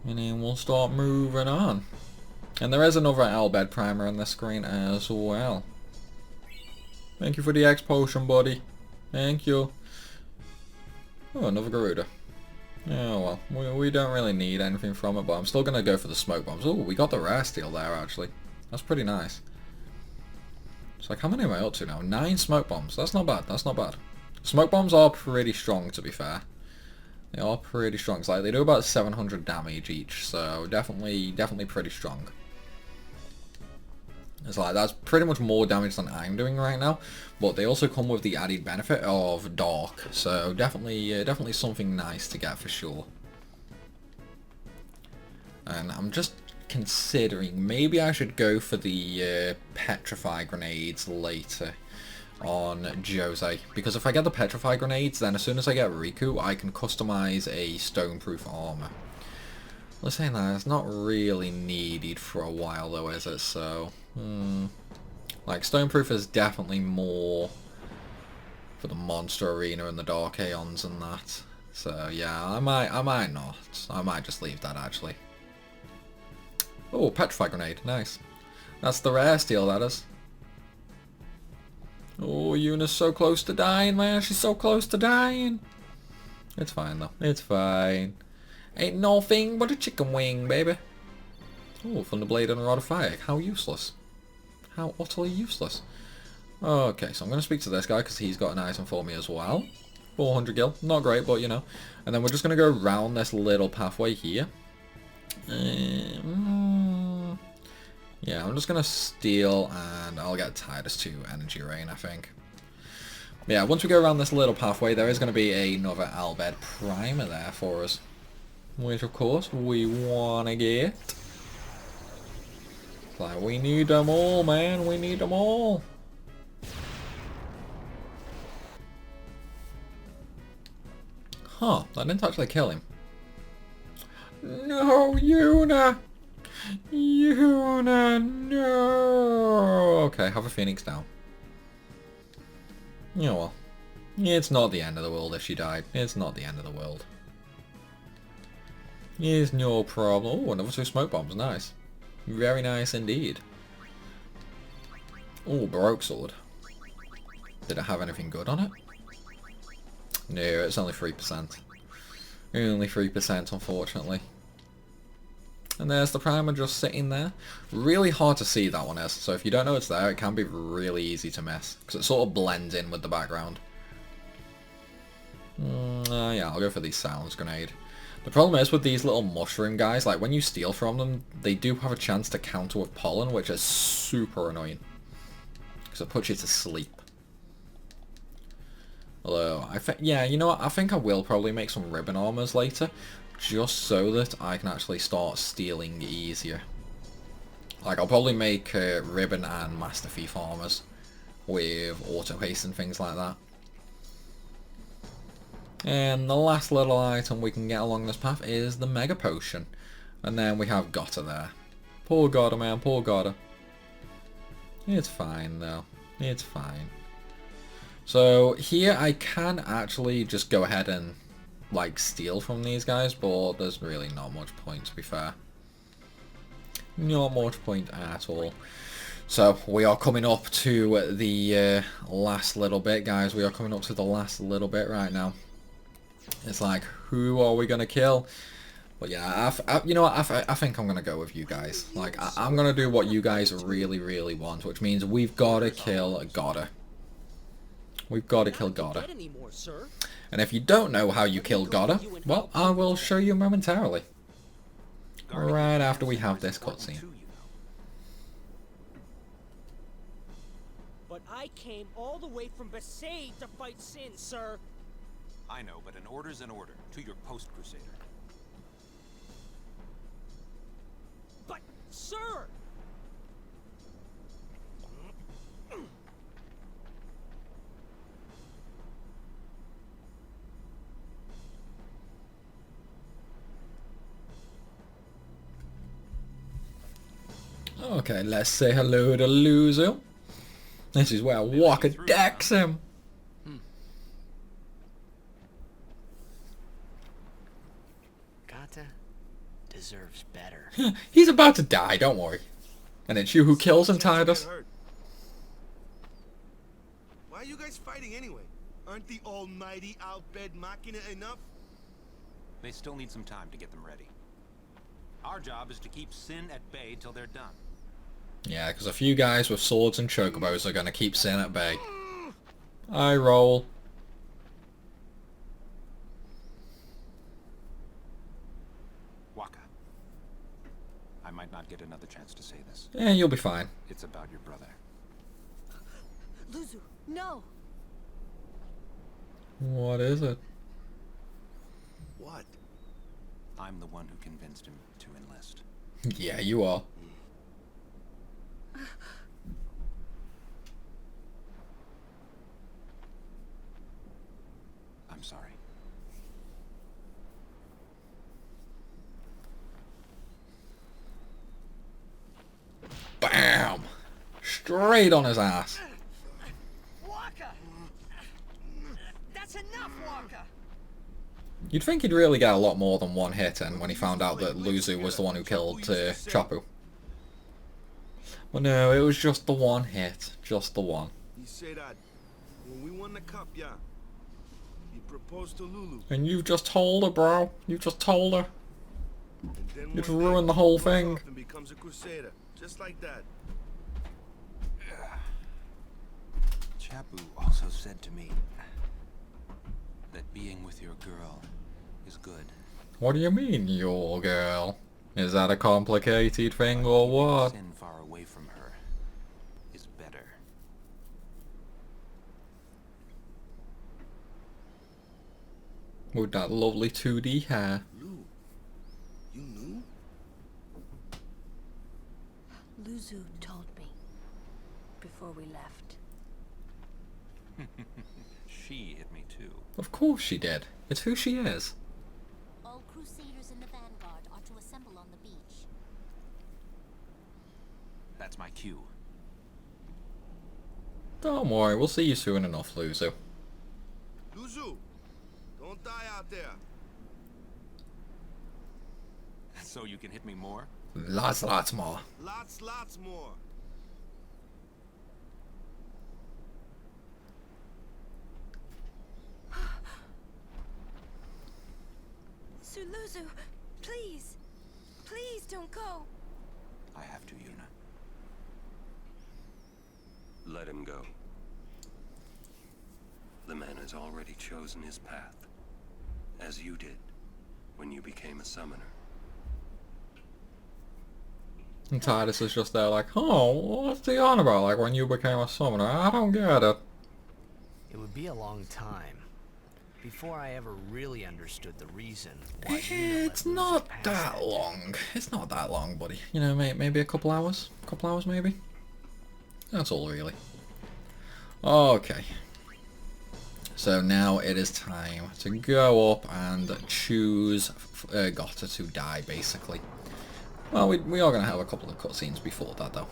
And then we'll start moving on. And there is another Albed primer on the screen as well. Thank you for the X potion, buddy. Thank you. Oh, another Garuda. Oh well, we don't really need anything from it, but I'm still going to go for the smoke bombs. Oh, we got the rare steel there, actually. That's pretty nice. It's like, how many am I up to now? 9 smoke bombs. That's not bad, that's not bad. Smoke bombs are pretty strong, to be fair. They are pretty strong. It's like, they do about 700 damage each, so definitely pretty strong. It's like, that's pretty much more damage than I'm doing right now, but they also come with the added benefit of dark, so definitely something nice to get for sure. And I'm just considering, maybe I should go for the petrify grenades later on Jose, because if I get the petrify grenades, then as soon as I get Riku, I can customize a stoneproof armor. Let's say that it's not really needed for a while though, is it? So, like, stoneproof is definitely more for the monster arena and the dark aeons and that. So yeah, I might not. I might just leave that actually. Oh, petrify grenade, nice. That's the rare steel, that is. Oh, Yuna's so close to dying, man. She's so close to dying. It's fine though. It's fine. Ain't nothing but a chicken wing, baby. Oh, Thunderblade and a Rod of Fire. How useless. How utterly useless. Okay, so I'm going to speak to this guy because he's got an item for me as well. 400 gil. Not great, but you know. And then we're just going to go around this little pathway here. Yeah, I'm just going to steal and I'll get Titus 2 Energy Rain, I think. Yeah, once we go around this little pathway, there is going to be another Albed primer there for us. Which, of course, we want to get. Like, we need them all, man. We need them all. Huh, that didn't actually kill him. No, Yuna! Yuna, no! Okay, have a Phoenix down. Yeah, well. It's not the end of the world if she died. It's not the end of the world. It's no problem. Oh, another 2 smoke bombs. Nice. Very nice indeed. Oh, Baroque Sword. Did it have anything good on it? No, it's only 3%. Only 3%, unfortunately. And there's the primer just sitting there. Really hard to see, that one is. So if you don't know it's there, it can be really easy to miss. Because it sort of blends in with the background. Yeah, I'll go for the Silence Grenade. The problem is with these little mushroom guys, like when you steal from them, they do have a chance to counter with pollen, which is super annoying. Because it puts you to sleep. Although, yeah, you know what, I think I will probably make some ribbon armors later, just so that I can actually start stealing easier. Like, I'll probably make ribbon and Master Thief armors with auto haste and things like that. And the last little item we can get along this path is the Mega Potion. And then we have Gotta there. Poor Gotta, man, poor Gotta. It's fine, though. It's fine. So, here I can actually just go ahead and, like, steal from these guys, but there's really not much point, to be fair. Not much point at all. So, we are coming up to the last little bit, guys. We are coming up to the last little bit right now. It's like, who are we going to kill? But yeah, you know what, I think I'm going to go with you guys. Like, I'm going to do what you guys really, really want, which means we've got to kill Gotta. We've got to kill Gotta. And if you don't know how you kill Gotta, well, I will show you momentarily. Right after we have this cutscene. But I came all the way from Besaid to fight Sin, sir. I know, but an order's an order. To your post, Crusader. But, sir! Okay, let's say hello to Luzo. This is where Walker decks him. Santa deserves better. He's about to die, don't worry. And it's you who kills him, Titus. Why are you guys fighting anyway? Aren't the almighty Albed Machina enough? They still need some time to get them ready. Our job is to keep Sin at bay till they're done. Yeah, because a few guys with swords and chocobos are going to keep Sin at bay. I roll. Waka. I might not get another chance to say this. Yeah, you'll be fine. It's about your brother. Luzu, no! What is it? What? I'm the one who convinced him to enlist. Yeah, you are. I'm sorry. Bam! Straight on his ass. Waka! That's enough, Waka! You'd think he'd really get a lot more than one hit in when he found out that Luzu was the one who killed Chapu. Well, no, it was just the one hit. Just the one. He said that when we won the cup, yeah. He proposed to Lulu. And you just told her, bro. You just told her. And then You just one day, ruined the whole he thing. runs off and becomes a crusader, just like that. Chapu also said to me that being with your girl is good. What do you mean, your girl? Is that a complicated thing or what? Sin far away from her is better. With that lovely 2D hair. Lou, you knew? Luzu told me before we left. She hit me too. Of course she did. It's who she is. All crusaders in the vanguard are to assemble on the beach. That's my cue. Don't worry, we'll see you soon enough, Luzu. Luzu, don't die out there. So you can hit me more? Lots more. Lots more. Sir Luzu, please! Please don't go! I have to, Yuna. Let him go. The man has already chosen his path, as you did when you became a summoner. And Titus is just there like, oh, what's he on about? Like when you became a summoner? I don't get it. It would be a long time before I ever really understood the reason why Yuna It's let Luzu not pass that day. long. It's not that long, buddy. You know, maybe a couple hours? A couple hours, maybe? That's all, really. Okay. So now it is time to go up and choose Gotta to die, basically. Well, we are going to have a couple of cutscenes before that, though.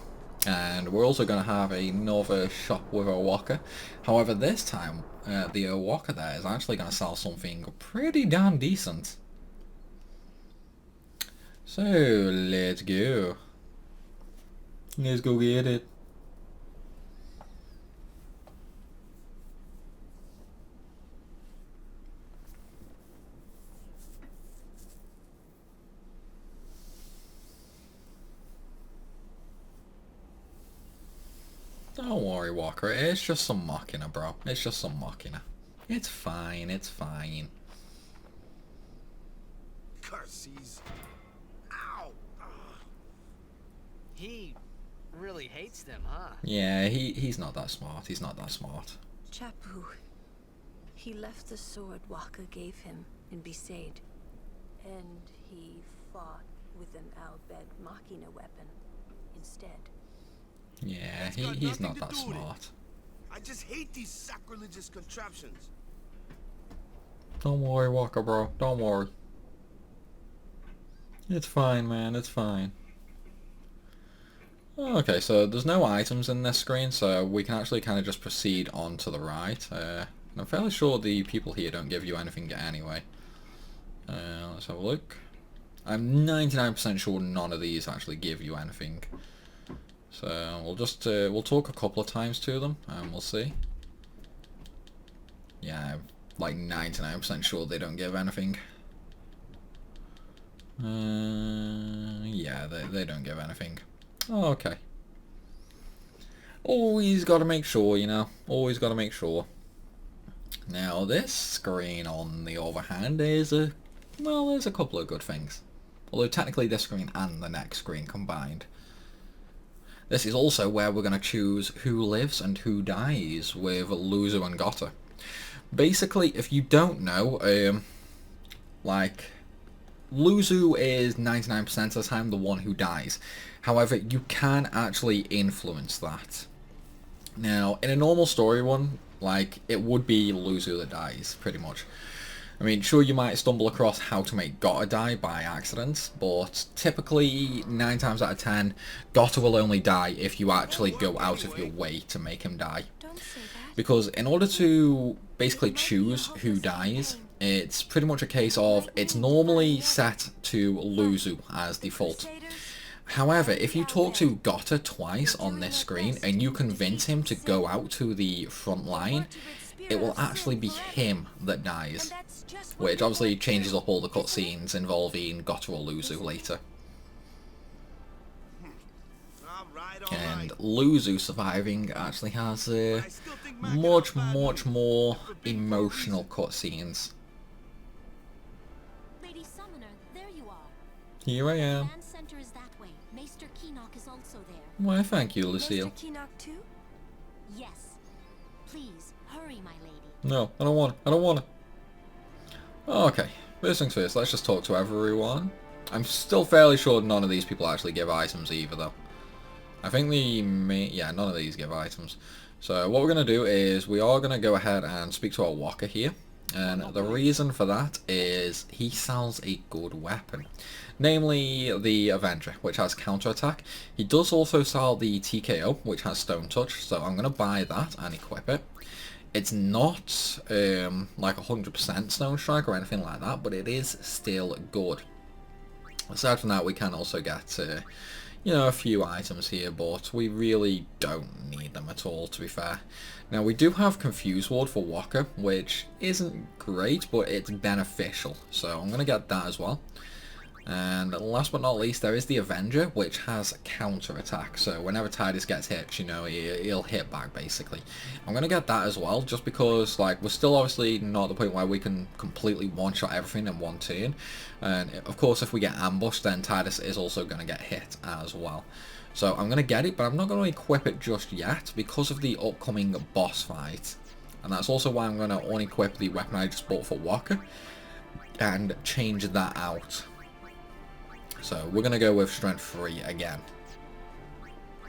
And we're also going to have another shop with Owaka. However, this time, the Owaka there is actually going to sell something pretty damn decent. So, let's go. Let's go get it. Don't worry, Walker. It's just some Machina, bro. It's just some Machina. It's fine. It's fine. Curses. Ow. He really hates them, huh? Yeah, he's not that smart. He's not that smart. Chapu. He left the sword Waka gave him in Besaid. And he fought with an Albed Machina weapon instead. Yeah, It's got he's nothing not to that do with it. smart. I just hate these sacrilegious contraptions. Don't worry, Walker, bro. Don't worry. It's fine, man. It's fine. Okay, so there's no items in this screen, so we can actually kind of just proceed on to the right. I'm fairly sure the people here don't give you anything anyway. Let's have a look. I'm 99% sure none of these actually give you anything. So we'll just we'll talk a couple of times to them and we'll see. Yeah, I'm like 99% sure they don't give anything. Yeah, they don't give anything. Oh, okay. Always got to make sure, you know. Always got to make sure. Now this screen, on the other hand, is well, there's a couple of good things. Although technically this screen and the next screen combined. This is also where we're going to choose who lives and who dies with Luzu and Gotta. Basically, if you don't know, like, Luzu is 99% of the time the one who dies. However, you can actually influence that. Now, in a normal story run, like, it would be Luzu that dies, pretty much. I mean, sure, you might stumble across how to make Gotta die by accident, but typically, 9 times out of 10, Gotta will only die if you actually go out of your way to make him die. Because in order to basically choose who dies, it's pretty much a case of, it's normally set to Luzu as default. However, if you talk to Gotta twice on this screen and you convince him to go out to the front line, it will actually be him that dies, which obviously changes up all the cutscenes involving Gotta or Luzu later. And Luzu surviving actually has much more emotional cutscenes. Lady Summoner, there you are. Here I am. Command center is that way. Maester Keenock is also there. Why, thank you, Lucille. Maester Keenock too? Yes. Please, hurry, my lady. No, I don't want it. I don't want it. Okay, first things first, let's just talk to everyone. I'm still fairly sure none of these people actually give items either, though. I think yeah, none of these give items. So what we're going to do is we are going to go ahead and speak to our walker here. And the reason for that is he sells a good weapon. Namely the Avenger, which has counterattack. He does also sell the TKO, which has Stone Touch. So I'm going to buy that and equip it. It's not like 100% Stone Strike or anything like that, but it is still good. Aside from that, we can also get you know, a few items here, but we really don't need them at all, to be fair. Now, we do have Confuse Ward for Walker, which isn't great, but it's beneficial, so I'm going to get that as well. And last but not least, there is the Avenger, which has counter attack. So whenever Tidus gets hit, you know, he'll hit back, basically. I'm going to get that as well, just because, like, we're still obviously not at the point where we can completely one-shot everything in one turn. And, of course, if we get ambushed, then Tidus is also going to get hit as well. So I'm going to get it, but I'm not going to equip it just yet, because of the upcoming boss fight. And that's also why I'm going to unequip the weapon I just bought for Walker, and change that out. So we're going to go with Strength 3 again.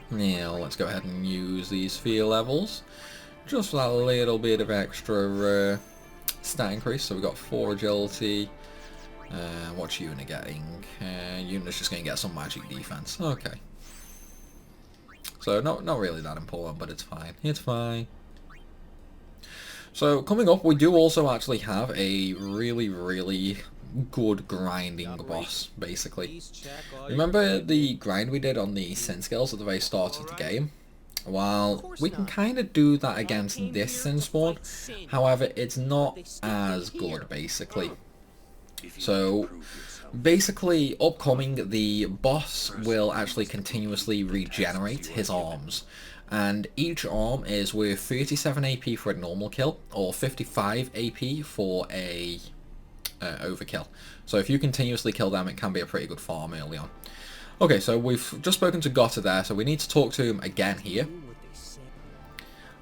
Now let's go ahead and use these fear levels. Just for that little bit of extra stat increase. So we've got 4 agility. What's Una getting? Una's just going to get some magic defense. Okay. So not really that important, but it's fine. It's fine. So coming up, we do also actually have a really good grinding boss, basically. Remember the grind we did on the Sin Skills at the very start of the game? Well, we can kind of do that against this Sin Spawn, however, it's not as good, basically. So, basically, upcoming, the boss will actually continuously regenerate his arms. And each arm is worth 37 AP for a normal kill, or 55 AP for a overkill. So if you continuously kill them, it can be a pretty good farm early on. Okay, so we've just spoken to Gotta there, so we need to talk to him again here.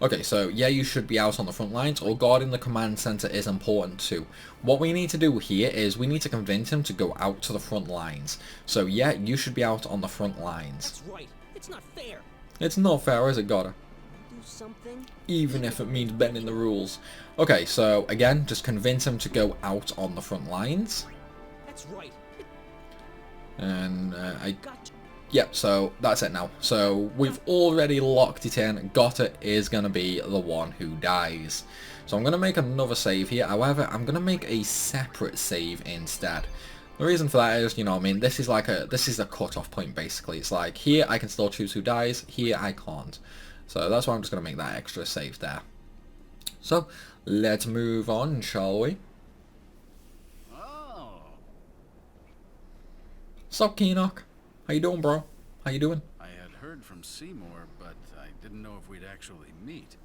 Okay, so yeah, you should be out on the front lines, or guarding the command center is important too. What we need to do here is we need to convince him to go out to the front lines. So yeah, you should be out on the front lines. That's right. It's not fair. It's not fair, is it, Gotta? Do something. Even if it means bending the rules. Okay, so again, just convince him to go out on the front lines. That's right. And yep, so that's it now. So we've already locked it in. Gotta is going to be the one who dies. So I'm going to make another save here. However, I'm going to make a separate save instead. The reason for that is, you know what I mean, this is a cut-off point basically. It's like, here I can still choose who dies, here I can't. So that's why I'm just going to make that extra save there. So, let's move on, shall we? Oh. Sup, Keenock? How you doing, bro? How you doing? I had heard from Seymour, but I didn't know if we'd actually meet.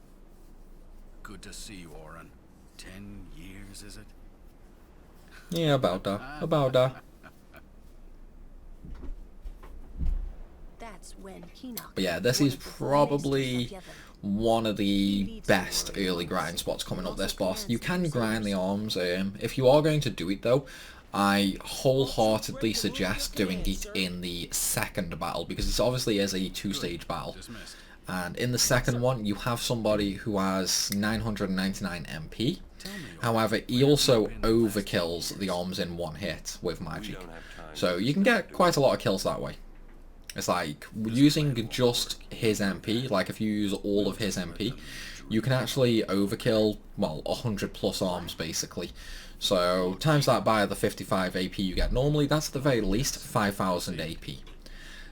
Good to see you, Oren. 10 years, is it? Yeah, about that. About that. That's when Keenock, But yeah, this one is of the probably finest of Yevon, one of the best early grind spots coming up this boss. You can grind the arms. If you are going to do it though, I wholeheartedly suggest doing it in the second battle, because it obviously is a 2-stage battle. And in the second one, you have somebody who has 999 MP. However, he also overkills the arms in one hit with magic. So you can get quite a lot of kills that way. It's like, using just his MP, like if you use all of his MP, you can actually overkill, well, 100 plus arms basically. So times that by the 55 AP you get normally, that's at the very least 5000 AP.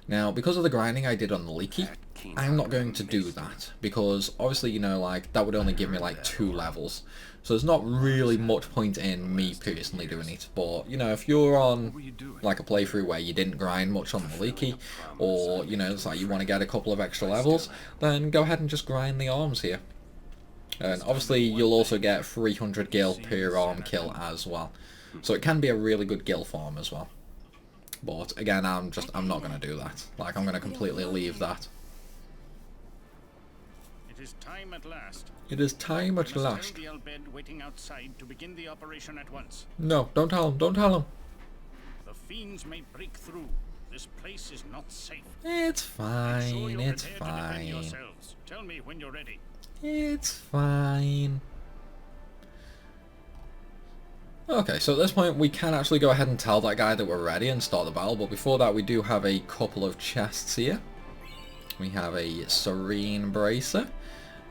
Now, because of the grinding I did on the Leaky, I'm not going to do that, because obviously, you know, like, that would only give me like 2 levels. So there's not really much point in me personally doing it. But, you know, if you're on like a playthrough where you didn't grind much on the Leaky, or, you know, it's like you want to get a couple of extra levels, then go ahead and just grind the arms here. And obviously you'll also get 300 gil per arm kill as well. So it can be a really good gil farm as well. But again, I'm not going to do that. Like, I'm going to completely leave that. It is time at last. It is time at Must last. tell the Albed waiting outside to begin the operation at once. No, don't tell him, don't tell him. The fiends may break through. This place is not safe. It's Ensure fine, you're it's prepared to defend fine. yourselves. Tell me when you're ready. It's fine. Okay, so at this point we can actually go ahead and tell that guy that we're ready and start the battle, but before that we do have a couple of chests here. We have a Serene Bracer,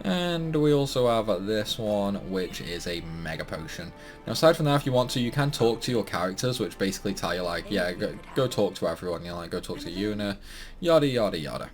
and we also have this one, which is a Mega Potion. Now aside from that, if you want to, you can talk to your characters, which basically tell you like, yeah, go talk to everyone, you know, like go talk to Yuna, yada yada yada.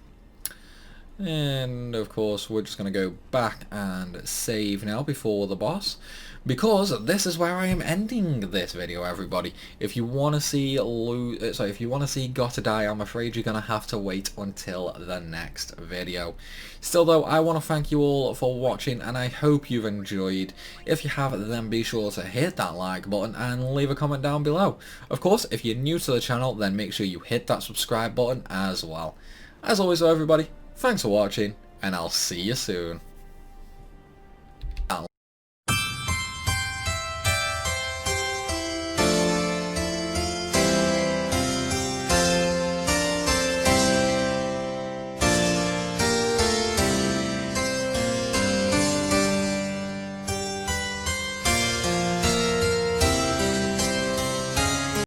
And of course we're just going to go back and save now before the boss, because this is where I am ending this video, everybody. If you want to see Gotta Die, I'm afraid you're going to have to wait until the next video. Still though, I want to thank you all for watching, and I hope you've enjoyed. If you have, then be sure to hit that like button and leave a comment down below. Of course, if you're new to the channel, then make sure you hit that subscribe button as well. As always though, everybody, thanks for watching, and I'll see you soon.